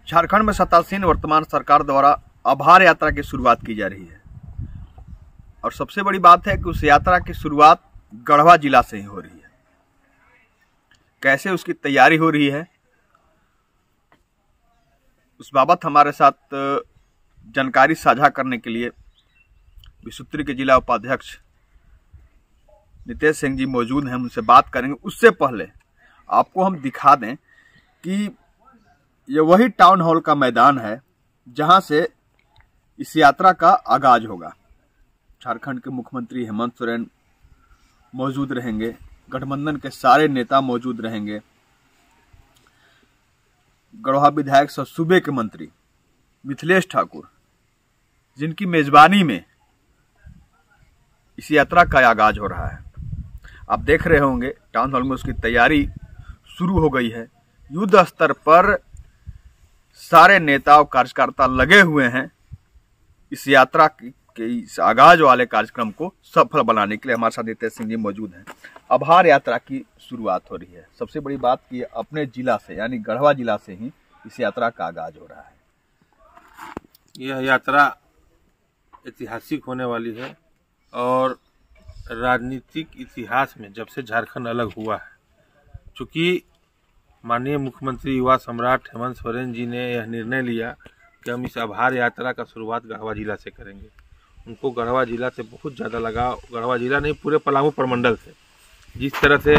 झारखंड में सत्तासीन वर्तमान सरकार द्वारा आभार यात्रा की शुरुआत की जा रही है और सबसे बड़ी बात है कि उस यात्रा की शुरुआत गढ़वा जिला से ही हो रही है। कैसे उसकी तैयारी हो रही है, उस बाबत हमारे साथ जानकारी साझा करने के लिए विशुद्री के जिला उपाध्यक्ष नितेश सिंह जी मौजूद हैं। उनसे बात करेंगे। उससे पहले आपको हम दिखा दें कि ये वही टाउन हॉल का मैदान है जहां से इस यात्रा का आगाज होगा। झारखंड के मुख्यमंत्री हेमंत सोरेन मौजूद रहेंगे, गठबंधन के सारे नेता मौजूद रहेंगे, गढ़वा विधायक सह सूबे के मंत्री मिथिलेश ठाकुर, जिनकी मेजबानी में इस यात्रा का आगाज हो रहा है। आप देख रहे होंगे टाउन हॉल में उसकी तैयारी शुरू हो गई है। युद्ध स्तर पर सारे नेता और कार्यकर्ता लगे हुए हैं इस यात्रा के इस आगाज वाले कार्यक्रम को सफल बनाने के लिए। हमारे साथ नितेश सिंह जी मौजूद हैं। आभार यात्रा की शुरुआत हो रही है। सबसे बड़ी बात कि अपने जिला से यानी गढ़वा जिला से ही इस यात्रा का आगाज हो रहा है। यह यात्रा ऐतिहासिक होने वाली है और राजनीतिक इतिहास में जब से झारखंड अलग हुआ है, चूँकि माननीय मुख्यमंत्री युवा सम्राट हेमंत सोरेन जी ने यह निर्णय लिया कि हम इस आभार यात्रा का शुरुआत गढ़वा जिला से करेंगे। उनको गढ़वा जिला से बहुत ज़्यादा लगाव, गढ़वा जिला नहीं पूरे पलामू प्रमंडल से। जिस तरह से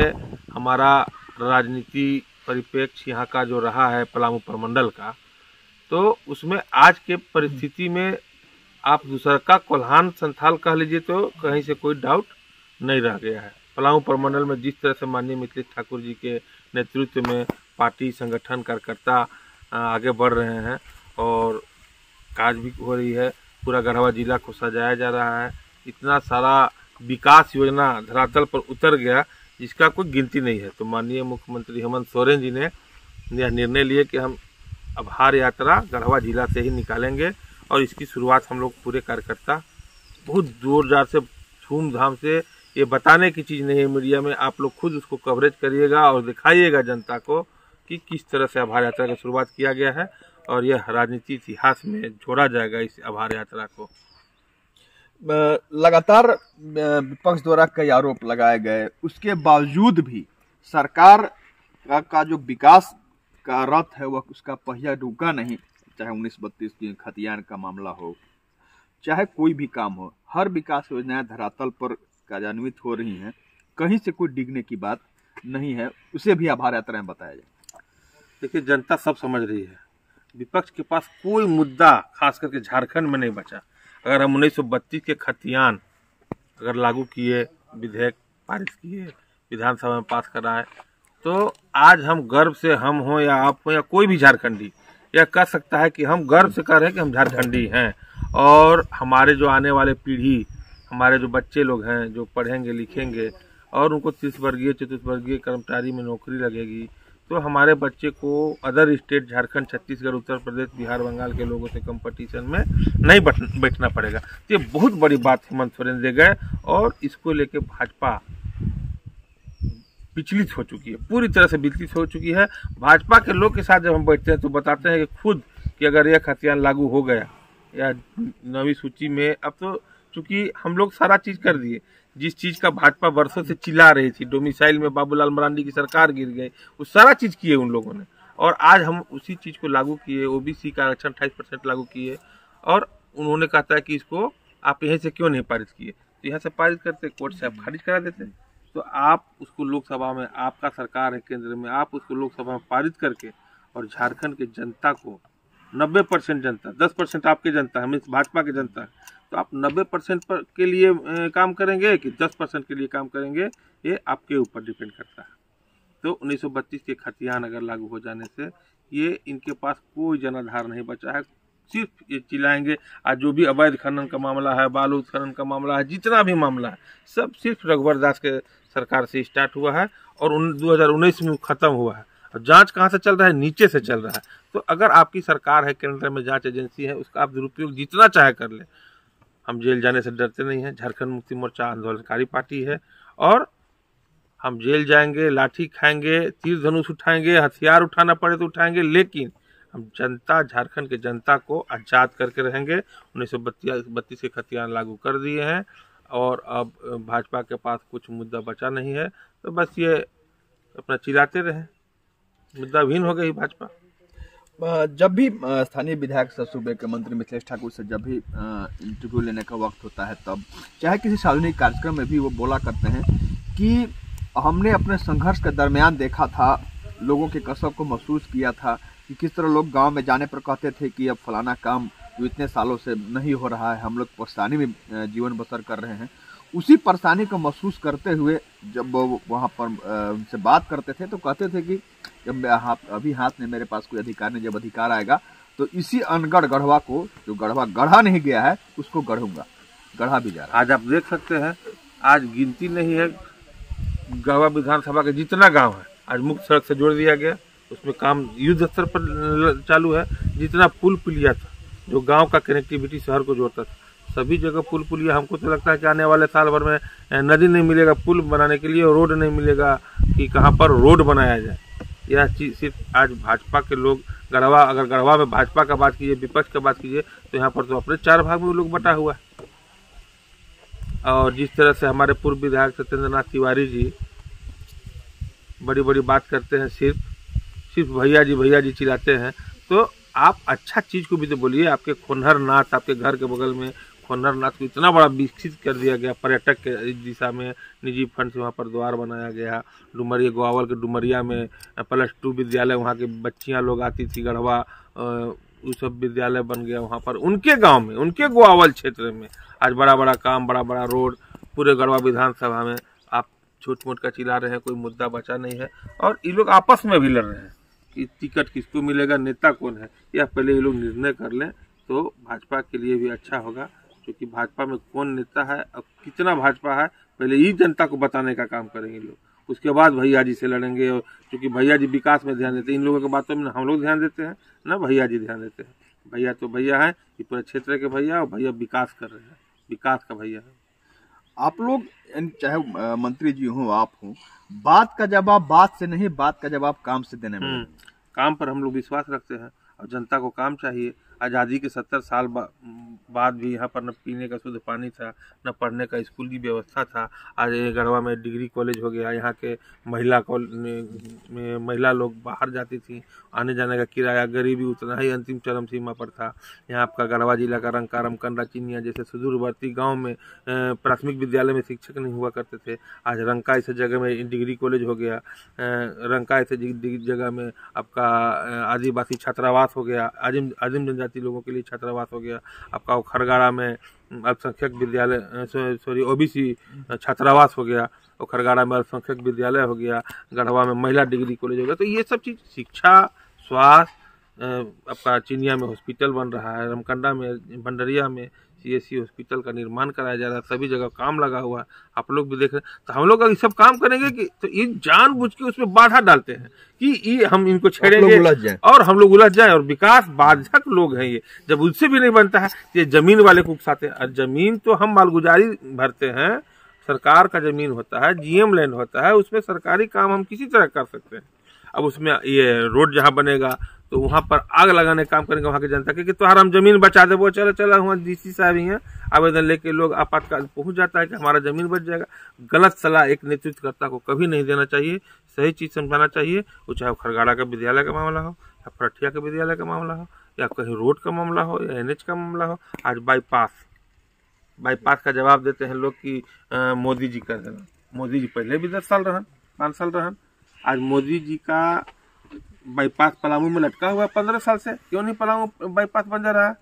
हमारा राजनीति परिप्रेक्ष्य यहाँ का जो रहा है पलामू प्रमंडल का, तो उसमें आज के परिस्थिति में आप दूसरा का कोल्हान संथाल कह लीजिए तो कहीं से कोई डाउट नहीं रह गया है। पलामू प्रमंडल में जिस तरह से माननीय मिथिलेश ठाकुर जी के नेतृत्व में पार्टी संगठन कार्यकर्ता आगे बढ़ रहे हैं और काज भी हो रही है, पूरा गढ़वा जिला को सजाया जा रहा है। इतना सारा विकास योजना धरातल पर उतर गया जिसका कोई गिनती नहीं है। तो माननीय मुख्यमंत्री हेमंत सोरेन जी ने यह निर्णय लिए कि हम आभार यात्रा गढ़वा जिला से ही निकालेंगे और इसकी शुरुआत हम लोग पूरे कार्यकर्ता बहुत जोरदार से धूमधाम से, ये बताने की चीज़ नहीं है मीडिया में, आप लोग खुद उसको कवरेज करिएगा और दिखाइएगा जनता को कि किस तरह से आभार यात्रा की शुरुआत किया गया है और यह राजनीति इतिहास में जोड़ा जाएगा इस आभार यात्रा को। लगातार विपक्ष द्वारा कई आरोप लगाए गए, उसके बावजूद भी सरकार का जो विकास का रथ है वह उसका पहिया रुका नहीं। चाहे 1932 की खतियान का मामला हो, चाहे कोई भी काम हो, हर विकास योजनाएं धरातल पर कार्यान्वित हो रही हैं। कहीं से कोई डिगने की बात नहीं है। उसे भी आभार यात्रा में बताया जाए। देखिए, जनता सब समझ रही है, विपक्ष के पास कोई मुद्दा खास करके झारखंड में नहीं बचा। अगर हम 1932 के खतियान अगर लागू किए, विधेयक पारित किए, विधानसभा में पास कराए, तो आज हम गर्व से, हम हो या आप हो या कोई भी झारखंडी, यह कह सकता है कि हम गर्व से कह रहे हैं कि हम झारखंडी हैं। और हमारे जो आने वाले पीढ़ी, हमारे जो बच्चे लोग हैं जो पढ़ेंगे लिखेंगे और उनको 30 वर्गीय चतुर्थवर्गीय कर्मचारी में नौकरी लगेगी, तो हमारे बच्चे को अदर स्टेट झारखंड, छत्तीसगढ़, उत्तर प्रदेश, बिहार, बंगाल के लोगों से कंपटीशन में नहीं बैठना पड़ेगा। तो ये बहुत बड़ी बात हेमंत सोरेन दे गए और इसको लेके भाजपा विचलित हो चुकी है, पूरी तरह से विचलित हो चुकी है। भाजपा के लोग के साथ जब हम बैठते हैं तो बताते हैं कि खुद कि अगर यह खतियान लागू हो गया या 9वीं सूची में, अब तो चूंकि हम लोग सारा चीज कर दिए, जिस चीज का भाजपा वर्षों से चिल्ला रही थी, डोमिसाइल में बाबूलाल मरांडी की सरकार गिर गई, वो सारा चीज किए उन लोगों ने और आज हम उसी चीज को लागू किए। ओबीसी का आरक्षण 28% लागू किए और उन्होंने कहा था कि इसको आप यहीं से क्यों नहीं पारित किए, तो यहाँ से पारित करते, कोर्ट से आप खारिज करा देते। तो आप उसको लोकसभा में, आपका सरकार है केंद्र में, आप उसको लोकसभा में पारित करके और झारखंड के जनता को 90% जनता, 10% आपकी जनता है, भाजपा की जनता है, तो आप 90% पर के लिए काम करेंगे कि 10% के लिए काम करेंगे, ये आपके ऊपर डिपेंड करता है। तो 1932 के खतियान अगर लागू हो जाने से ये इनके पास कोई जनाधार नहीं बचा है। सिर्फ ये चिल्लाएंगे। आज जो भी अवैध खनन का मामला है, बालू उत्खनन का मामला है, जितना भी मामला है, सब सिर्फ रघुवर दास के सरकार से स्टार्ट हुआ है और 2019 में खत्म हुआ है। और जांच कहाँ से चल रहा है? नीचे से चल रहा है। तो अगर आपकी सरकार है, केंद्र में जांच एजेंसी है, उसका आप दुरुपयोग जितना चाहे कर ले। हम जेल जाने से डरते नहीं हैं। झारखंड मुक्ति मोर्चा आंदोलनकारी पार्टी है और हम जेल जाएंगे, लाठी खाएंगे, तीर धनुष उठाएंगे, हथियार उठाना पड़े तो उठाएंगे, लेकिन हम जनता, झारखंड के जनता को आज़ाद करके रहेंगे। 1932 के खतियान लागू कर दिए हैं और अब भाजपा के पास कुछ मुद्दा बचा नहीं है, तो बस ये अपना चिल्लाते रहे, मुद्दा विहीन हो गई भाजपा। जब भी स्थानीय विधायक सूबे के मंत्री मिथिलेश ठाकुर से जब भी इंटरव्यू लेने का वक्त होता है, तब चाहे किसी सार्वजनिक कार्यक्रम में भी वो बोला करते हैं कि हमने अपने संघर्ष के दरमियान देखा था, लोगों के कसब को महसूस किया था कि किस तरह लोग गांव में जाने पर कहते थे कि अब फलाना काम जो इतने सालों से नहीं हो रहा है, हम लोग परेशानी में जीवन बसर कर रहे हैं। उसी परेशानी को महसूस करते हुए जब वो वहाँ पर उनसे बात करते थे तो कहते थे कि जब अभी हाथ में मेरे पास कोई अधिकार नहीं, जब अधिकार आएगा तो इसी अनगढ़ गढ़वा को, जो गढ़वा गढ़ा नहीं गया है, उसको गढ़ूंगा। गढ़ा भी जा रहा है। आज आप देख सकते हैं, आज गिनती नहीं है गढ़वा विधानसभा के जितना गांव है आज मुख्य सड़क से जोड़ दिया गया, उसमें काम युद्ध स्तर पर चालू है। जितना पुल पुलिया था जो गांव का कनेक्टिविटी शहर को जोड़ता था, सभी जगह पुल पुलिया। हमको तो लगता है कि आने वाले साल भर में नदी नहीं मिलेगा पुल बनाने के लिए, और रोड नहीं मिलेगा कि कहाँ पर रोड बनाया जाए। यह चीज सिर्फ आज भाजपा के लोग गढ़वा, अगर गढ़वा में भाजपा का बात कीजिए, विपक्ष का बात कीजिए, तो यहाँ पर तो अपने 4 भाग में लोग बटा हुआ है। और जिस तरह से हमारे पूर्व विधायक सत्येंद्र नाथ तिवारी जी बड़ी बड़ी बात करते हैं, सिर्फ भैया जी चिल्लाते हैं, तो आप अच्छा चीज को भी तो बोलिए। आपके खोनहर नाथ, आपके घर के बगल में खोनहर नाथ को इतना बड़ा विकसित कर दिया गया, पर्यटक के दिशा में निजी फंड से वहाँ पर द्वार बनाया गया। डुमरिया, गोवावल के डुमरिया में +2 विद्यालय, वहाँ के बच्चियाँ लोग आती थी गढ़वा, वो सब विद्यालय बन गया वहाँ पर उनके गांव में, उनके गोवावल क्षेत्र में। आज बड़ा बड़ा काम, बड़ा बड़ा रोड पूरे गढ़वा विधानसभा में आप छोट मोट का चिल्ला रहे हैं, कोई मुद्दा बचा नहीं है। और ये लोग आपस में भी लड़ रहे हैं कि टिकट किसको मिलेगा, नेता कौन है, या पहले ये लोग निर्णय कर लें तो भाजपा के लिए भी अच्छा होगा। क्योंकि भाजपा में कौन नेता है और कितना भाजपा है, पहले ही जनता को बताने का काम करेंगे लोग, उसके बाद भैया जी से लड़ेंगे। और क्योंकि भैया जी विकास में ध्यान देते हैं, इन लोगों की बातों में हम लोग ध्यान देते हैं ना, भैया जी ध्यान देते हैं। भैया तो भैया है, ये पूरे क्षेत्र के भैया, और भैया विकास कर रहे हैं, विकास का भैया है। आप लोग चाहे मंत्री जी हो, आप हो, बात का जवाब बात से नहीं, बात का जवाब काम से देने में। काम पर हम लोग विश्वास रखते हैं और जनता को काम चाहिए। आज़ादी के 70 साल बाद भी यहाँ पर न पीने का शुद्ध पानी था, न पढ़ने का स्कूल की व्यवस्था था। आज गढ़वा में डिग्री कॉलेज हो गया। यहाँ के महिला लोग बाहर जाती थी, आने जाने का किराया, गरीबी उतना ही अंतिम चरम सीमा पर था। यहाँ आपका गढ़वा जिला का रंकाराम, कंडा, चिनिया जैसे सुदूरवर्ती गांव में प्राथमिक विद्यालय में शिक्षक नहीं हुआ करते थे। आज रंका ऐसे जगह में डिग्री कॉलेज हो गया, रंका ऐसे जगह में आपका आदिवासी छात्रावास हो गया, आदिम जनजाति लोगों के लिए छात्रावास हो गया। आपका खरगाड़ा में अल्पसंख्यक विद्यालय, ओबीसी छात्रावास हो गया, और खरगाड़ा में अल्पसंख्यक विद्यालय हो गया, गढ़वा में महिला डिग्री कॉलेज हो गया। तो ये सब चीज़, शिक्षा, स्वास्थ्य, आपका चिनिया में हॉस्पिटल बन रहा है, रमकंडा में, भंडरिया में CSC हॉस्पिटल का निर्माण कराया जा रहा है, सभी जगह काम लगा हुआ है, आप लोग भी देख रहे हैं। तो हम लोग अगर सब काम करेंगे कि तो ये जानबूझ के उसमें बाधा डालते हैं कि ये हम इनको छेड़ेंगे और हम लोग उलझ जाए, और विकास बाधक लोग हैं ये। जब उससे भी नहीं बनता है तो ये जमीन वाले को उकसाते हैं। और जमीन तो हम मालगुजारी भरते हैं, सरकार का जमीन होता है, GM लैंड होता है, उसमें सरकारी काम हम किसी तरह कर सकते हैं। अब उसमें ये रोड जहाँ बनेगा तो वहाँ पर आग लगाने का काम करेंगे वहाँ की जनता के कि तुम्हारा हम जमीन बचा दे, वो चला हुआ DC साहब ही हैं, आवेदन लेके लोग आपातकाल पहुँच जाता है कि हमारा जमीन बच जाएगा। गलत सलाह एक नेतृत्वकर्ता को कभी नहीं देना चाहिए, सही चीज़ समझाना चाहिए। वो चाहे खरगाड़ा का विद्यालय का मामला हो, या फरठिया के विद्यालय का मामला हो, या कहीं रोड का मामला हो, या NH का मामला हो। आज बाईपास का जवाब देते हैं लोग कि मोदी जी कर देना। मोदी जी पहले भी 10 साल रहन, 5 साल रहन। आज मोदी जी का बाईपास पलामू में लटका हुआ है 15 साल से, क्यों नहीं पलामू बाईपास बन जा रहा है?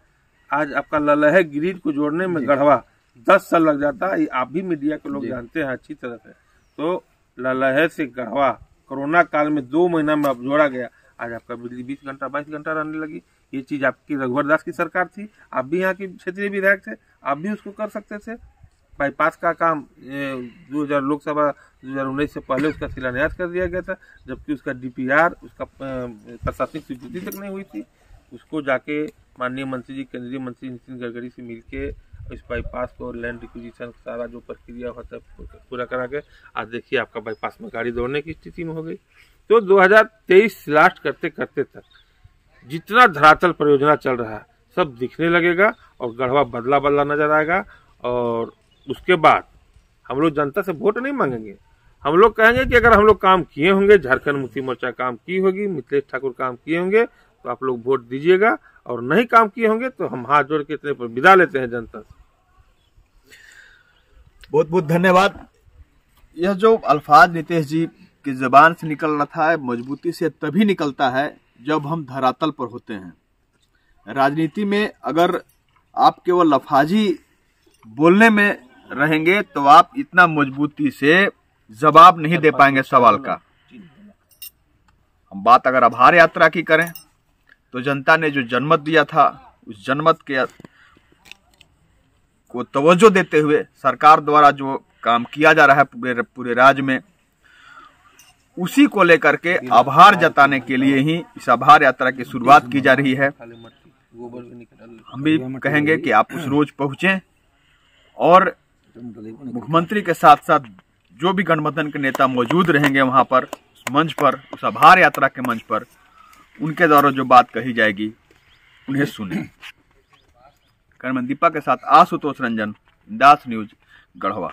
आज आपका ललहे ग्रिड को जोड़ने में गढ़वा 10 साल लग जाता है, आप भी मीडिया के लोग जानते हैं अच्छी तरह से। तो ललहे से गढ़वा कोरोना काल में 2 महीना में अब जोड़ा गया। आज आपका बिजली 20 घंटा 22 घंटा रहने लगी। ये चीज आपकी रघुवर दास की सरकार थी, आप भी यहाँ की क्षेत्रीय विधायक थे, आप भी उसको कर सकते थे। बाईपास का काम 2000 लोकसभा 2019 से पहले उसका शिलान्यास कर दिया गया था, जबकि उसका DPR, उसका प्रशासनिक स्वीकृति तक नहीं हुई थी। उसको जाके माननीय मंत्री जी, केंद्रीय मंत्री नितिन गडकरी से मिलके इस बाईपास को लैंड रिक्विजिशन सारा जो प्रक्रिया होता है पूरा करा के आज देखिए आपका बाईपास में गाड़ी दौड़ने की स्थिति में हो गई। तो 2023 लास्ट करते करते तक जितना धरातल परियोजना चल रहा है सब दिखने लगेगा और गढ़वा बदला बदला नजर आएगा। और उसके बाद हम लोग जनता से वोट नहीं मांगेंगे, हम लोग कहेंगे कि अगर हम लोग काम किए होंगे, झारखंड मुक्ति मोर्चा काम की होगी, मिथिलेश ठाकुर काम किए होंगे तो आप लोग वोट दीजिएगा, और नहीं काम किए होंगे तो हम हाथ जोड़ के इतने पर विदा लेते हैं जनता से। बहुत बहुत धन्यवाद। यह जो अल्फाज नीतीश जी की जुबान से निकल रहा था मजबूती से तभी निकलता है जब हम धरातल पर होते हैं। राजनीति में अगर आप केवल लफाजी बोलने में रहेंगे तो आप इतना मजबूती से जवाब नहीं दे पाएंगे सवाल का। हम बात अगर आभार यात्रा की करें तो जनता ने जो जनमत दिया था उस जनमत के को तवज्जो देते हुए सरकार द्वारा जो काम किया जा रहा है पूरे राज्य में, उसी को लेकर के आभार जताने के लिए ही इस आभार यात्रा की शुरुआत की जा रही है। हम भी कहेंगे कि आप उस रोज पहुंचें और मुख्यमंत्री के साथ साथ जो भी गठबंधन के नेता मौजूद रहेंगे वहां पर, उस मंच पर, उस आभार यात्रा के मंच पर, उनके द्वारा जो बात कही जाएगी उन्हें सुने। कैमरामैन दीपक के साथ आशुतोष रंजन, दास न्यूज, गढ़वा।